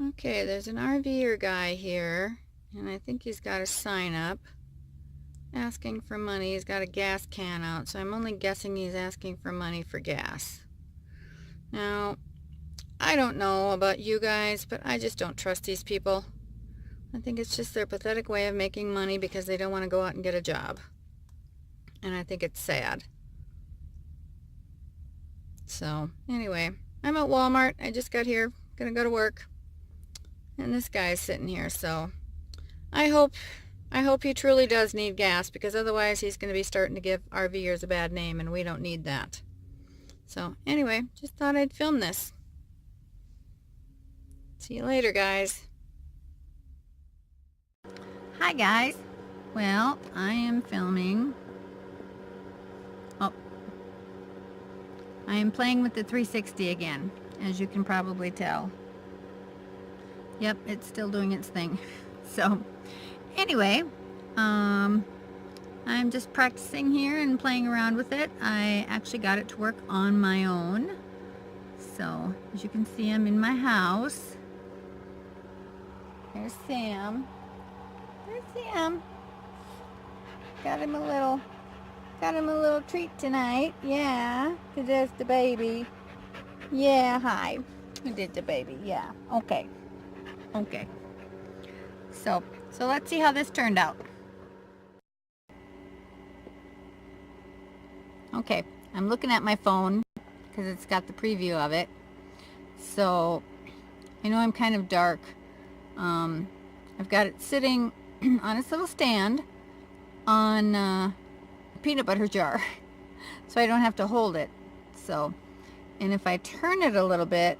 Okay, there's an RVer guy here, and I think he's got a sign up asking for money. He's got a gas can out, so I'm only guessing he's asking for money for gas. Now, I don't know about you guys, but I just don't trust these people. I think it's just their pathetic way of making money because they don't want to go out and get a job. And I think it's sad. So, anyway, I'm at Walmart. I just got here. Gonna go to work. And this guy's sitting here, so I hope he truly does need gas, because otherwise he's going to be starting to give RVers a bad name, and we don't need that. So anyway, just thought I'd film this. See you later, guys. Hi, guys. Well, I am filming. Oh, I am playing with the 360 again, as you can probably tell. Yep, it's still doing its thing. So anyway, I'm just practicing here and playing around with it. I actually got it to work on my own. So as you can see, I'm in my house. There's Sam. There's Sam. Got him a little treat tonight. Yeah, 'cause there's the baby. Yeah, hi. Who did the baby? Yeah. Okay. Okay. So let's see how this turned out. Okay, I'm looking at my phone because it's got the preview of it. So I know I'm kind of dark. I've got it sitting on its little stand on a peanut butter jar, so I don't have to hold it. So, and if I turn it a little bit,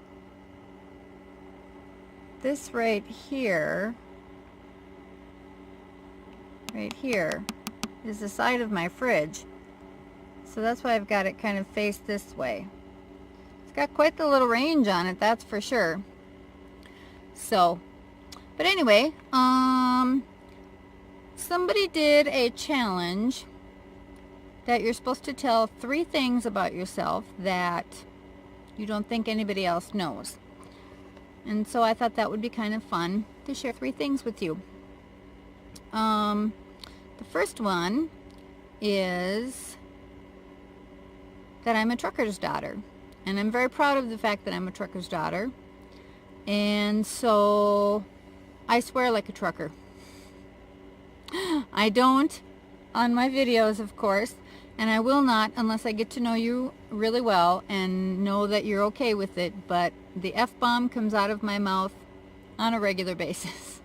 this right here is the side of my fridge. So that's why I've got it kind of faced this way. It's got quite the little range on it, that's for sure. So, but anyway, somebody did a challenge that you're supposed to tell 3 things about yourself that you don't think anybody else knows. And so I thought that would be kind of fun to share 3 things with you. The first one is that I'm a trucker's daughter. And I'm very proud of the fact that I'm a trucker's daughter. And so I swear like a trucker. I don't on my videos, of course, and I will not unless I get to know you really well and know that you're okay with it, but the F-bomb comes out of my mouth on a regular basis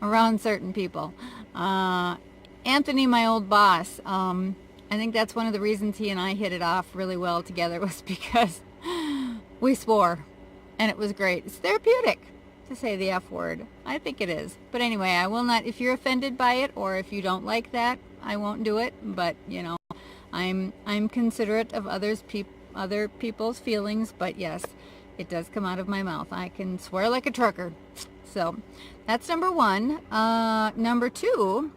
around certain people. Anthony, my old boss, I think that's one of the reasons he and I hit it off really well together, was because we swore, and it was great. It's therapeutic to say the F word. I think it is. But anyway, I will not, if you're offended by it or if you don't like that, I won't do it. But, you know, I'm considerate of other people's feelings, but yes, it does come out of my mouth. I can swear like a trucker. So that's number 1. Number 2,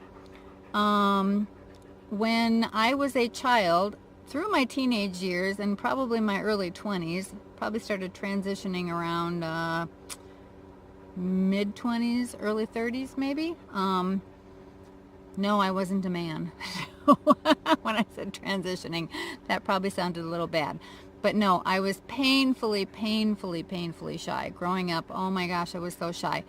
when I was a child, through my teenage years and probably my early 20s, probably started transitioning around mid-20s, early 30s maybe. No, I wasn't a man. When I said transitioning, that probably sounded a little bad. But no, I was painfully shy growing up. Oh my gosh, I was so shy.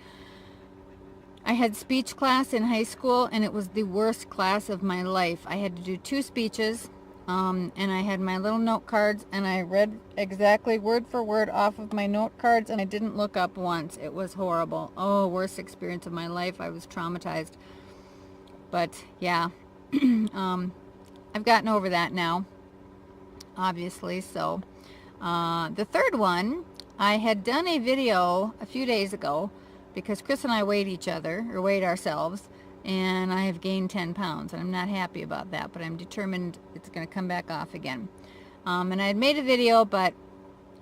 I had speech class in high school, and it was the worst class of my life. I had to do 2 speeches, and I had my little note cards, and I read exactly word for word off of my note cards, and I didn't look up once. It was horrible. Oh, worst experience of my life. I was traumatized. But yeah, I've gotten over that now, obviously. So the third one, I had done a video a few days ago because Chris and I weighed ourselves, and I have gained 10 pounds, and I'm not happy about that, but I'm determined it's going to come back off again. And I had made a video, but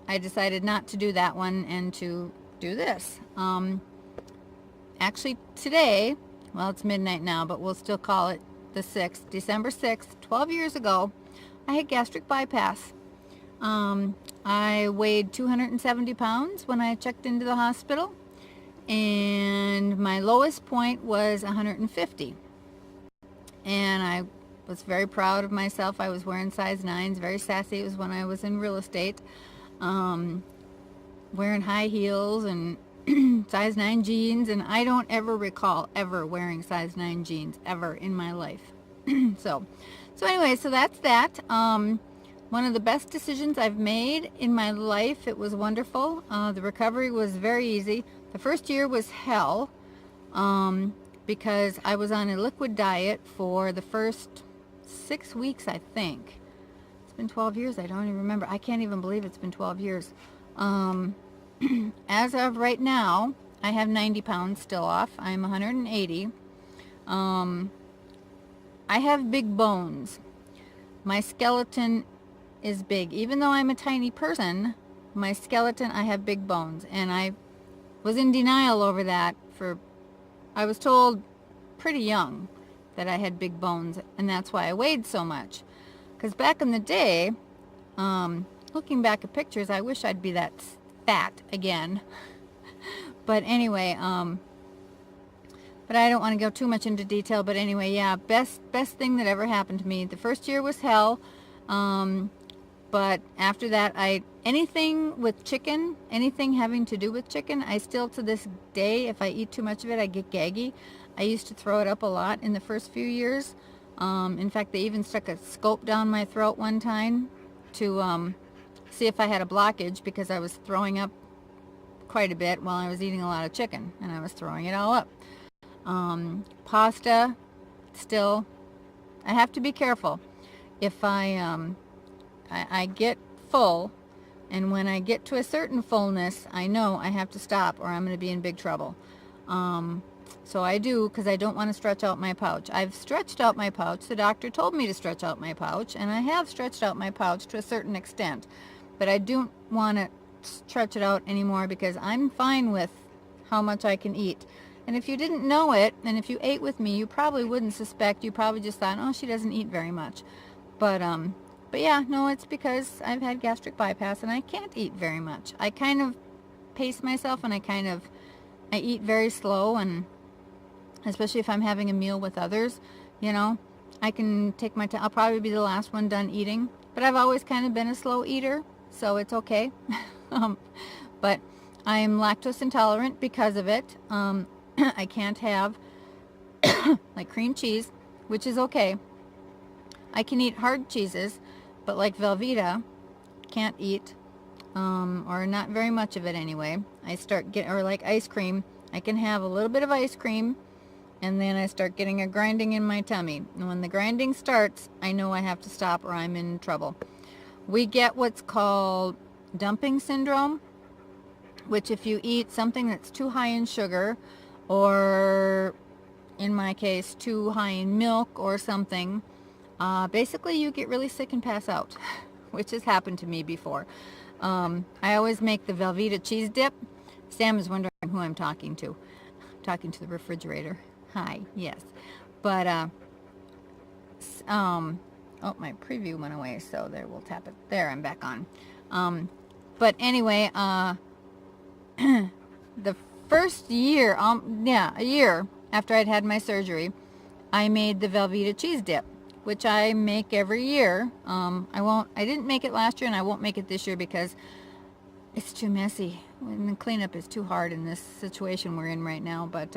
I decided not to do that one and to do this. Actually today, well, it's midnight now, but we'll still call it the 6th, December 6th, 12 years ago, I had gastric bypass. I weighed 270 pounds when I checked into the hospital, and my lowest point was 150. And I was very proud of myself. I was wearing size 9s, very sassy. It was when I was in real estate, wearing high heels and size 9 jeans, and I don't ever recall ever wearing size 9 jeans ever in my life. so anyway, so that's that. One of the best decisions I've made in my life. It was wonderful. The recovery was very easy. The first year was hell, because I was on a liquid diet for the first 6 weeks, I think. It's been 12 years. I don't even remember. I can't even believe it's been 12 years. As of right now, I have 90 pounds still off. I'm 180. I have big bones. My skeleton is big. Even though I'm a tiny person, my skeleton, I have big bones. And I was in denial over that I was told pretty young that I had big bones, and that's why I weighed so much. Because back in the day, looking back at pictures, I wish I'd be that fat again. But anyway, but I don't want to go too much into detail. But anyway, yeah, best thing that ever happened to me. The first year was hell. But after that, anything with chicken, anything having to do with chicken, I still to this day, if I eat too much of it, I get gaggy. I used to throw it up a lot in the first few years. In fact, they even stuck a scope down my throat one time to see if I had a blockage, because I was throwing up quite a bit while I was eating a lot of chicken, and I was throwing it all up. Pasta, still, I have to be careful. If I get full, and when I get to a certain fullness, I know I have to stop or I'm going to be in big trouble. So I do, because I don't want to stretch out my pouch. I've stretched out my pouch. The doctor told me to stretch out my pouch, and I have stretched out my pouch to a certain extent. But I don't want to stretch it out anymore, because I'm fine with how much I can eat. And if you didn't know it, and if you ate with me, you probably wouldn't suspect. You probably just thought, oh, she doesn't eat very much. But yeah, no, it's because I've had gastric bypass and I can't eat very much. I kind of pace myself, and I eat very slow, and especially if I'm having a meal with others, I can take my time. I'll probably be the last one done eating, but I've always kind of been a slow eater, so it's okay. But I am lactose intolerant because of it. I can't have like cream cheese, which is okay. I can eat hard cheeses, but like Velveeta, can't eat, or not very much of it anyway. Or like ice cream, I can have a little bit of ice cream, and then I start getting a grinding in my tummy. And when the grinding starts, I know I have to stop or I'm in trouble. We get what's called dumping syndrome, which if you eat something that's too high in sugar, or in my case, too high in milk or something, basically you get really sick and pass out, which has happened to me before. I always make the Velveeta cheese dip. Sam is wondering who I'm talking to. I'm talking to the refrigerator. Hi, yes. But, oh, my preview went away, so there, we'll tap it. There, I'm back on. But anyway, the first year, a year after I'd had my surgery, I made the Velveeta cheese dip, which I make every year. I didn't make it last year, and I won't make it this year because it's too messy. And the cleanup is too hard in this situation we're in right now. But,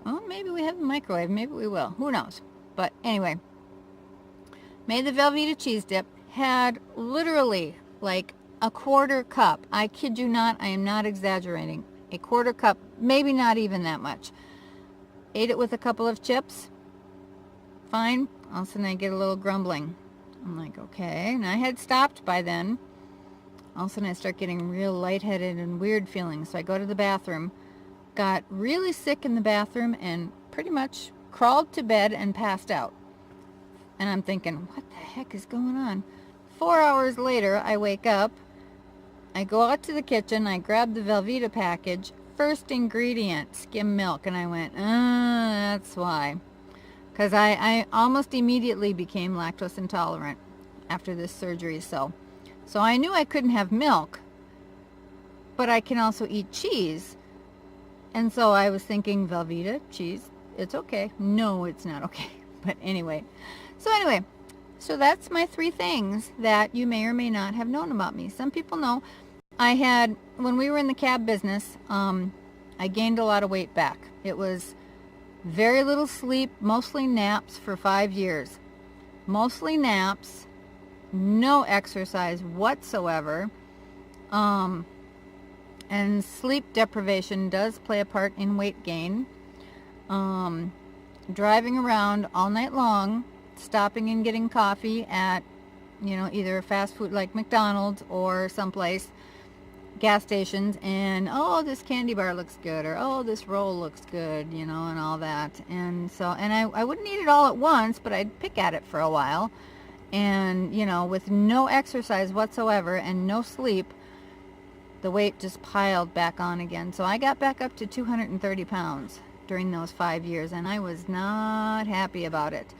well, maybe we have a microwave. Maybe we will. Who knows? But anyway, made the Velveeta cheese dip. Had literally like a quarter cup. I kid you not. I am not exaggerating. A quarter cup, maybe not even that much. Ate it with a couple of chips. Fine. All of a sudden I get a little grumbling. I'm like, okay. And I had stopped by then. All of a sudden I start getting real lightheaded and weird feelings. So I go to the bathroom. Got really sick in the bathroom and pretty much crawled to bed and passed out. And I'm thinking, what the heck is going on? 4 hours later, I wake up. I go out to the kitchen. I grab the Velveeta package. First ingredient, skim milk. And I went, that's why. Because I almost immediately became lactose intolerant after this surgery. So So I knew I couldn't have milk, but I can also eat cheese. And so I was thinking, Velveeta, cheese, it's okay. No, it's not okay. But anyway, so that's my 3 things that you may or may not have known about me. Some people know I had, when we were in the cab business, I gained a lot of weight back. It was very little sleep, mostly naps for 5 years. Mostly naps, no exercise whatsoever. And sleep deprivation does play a part in weight gain. Driving around all night long, stopping and getting coffee at, either fast food like McDonald's or someplace, gas stations, and oh, this candy bar looks good, or oh, this roll looks good, and all that. And so, and I wouldn't eat it all at once, but I'd pick at it for a while. And, with no exercise whatsoever and no sleep, the weight just piled back on again. So I got back up to 230 pounds during those 5 years, and I was not happy about it.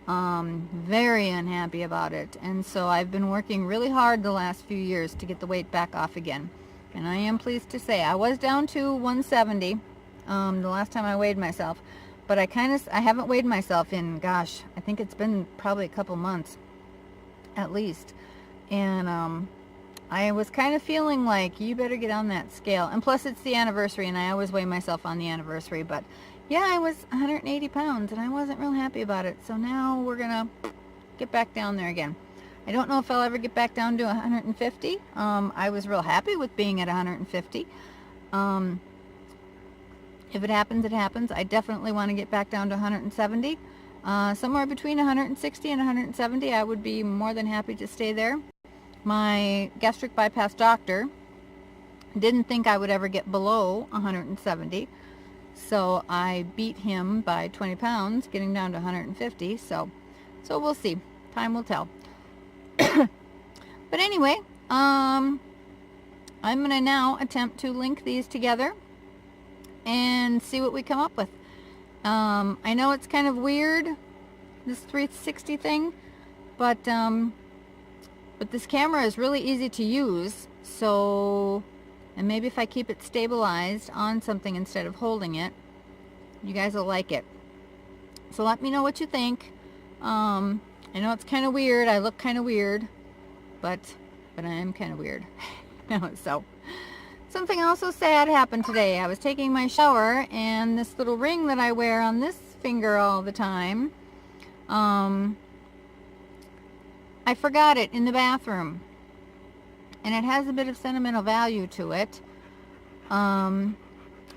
Very unhappy about it. And so I've been working really hard the last few years to get the weight back off again. And I am pleased to say I was down to 170 the last time I weighed myself, but I haven't weighed myself in, gosh, I think it's been probably a couple months at least. And I was kind of feeling like, you better get on that scale. And plus it's the anniversary, and I always weigh myself on the anniversary. But yeah, I was 180 pounds, and I wasn't real happy about it. So now we're going to get back down there again. I don't know if I'll ever get back down to 150. I was real happy with being at 150. If it happens, it happens. I definitely want to get back down to 170. Somewhere between 160 and 170, I would be more than happy to stay there. My gastric bypass doctor didn't think I would ever get below 170, so I beat him by 20 pounds, getting down to 150. So we'll see. Time will tell. But anyway, I'm going to now attempt to link these together and see what we come up with. I know it's kind of weird, this 360 thing, but this camera is really easy to use. So, and maybe if I keep it stabilized on something instead of holding it, you guys will like it. So let me know what you think. I know it's kind of weird. I look kind of weird, but I am kind of weird. So something also sad happened today. I was taking my shower, and this little ring that I wear on this finger all the time, I forgot it in the bathroom, and it has a bit of sentimental value to it. And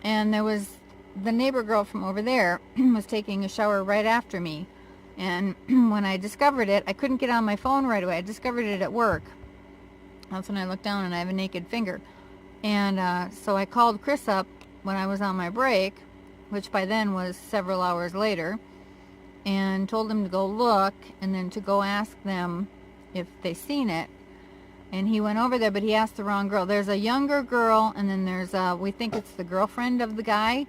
there was the neighbor girl from over there was taking a shower right after me, and when I discovered it, I couldn't get on my phone right away. I discovered it at work. That's when I looked down and I have a naked finger. And so I called Chris up when I was on my break, which by then was several hours later, and told him to go look and then to go ask them if they seen it. And he went over there, but he asked the wrong girl. There's a younger girl, and then there's we think it's the girlfriend of the guy,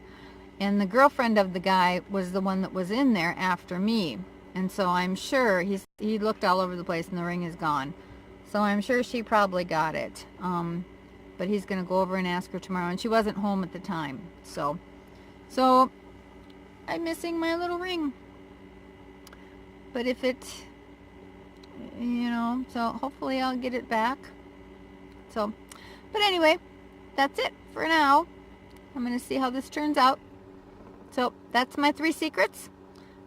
and the girlfriend of the guy was the one that was in there after me. And so I'm sure he looked all over the place, and the ring is gone. So I'm sure she probably got it. But he's going to go over and ask her tomorrow, and she wasn't home at the time. So I'm missing my little ring. But if it, so hopefully I'll get it back. So, but anyway, that's it for now. I'm going to see how this turns out. So that's my 3 secrets.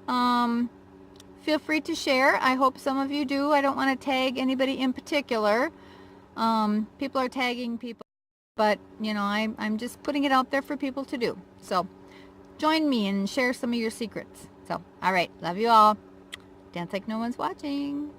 Feel free to share. I hope some of you do. I don't want to tag anybody in particular. People are tagging people, but I'm just putting it out there for people to do. So join me and share some of your secrets. So, all right. Love you all. Dance like no one's watching.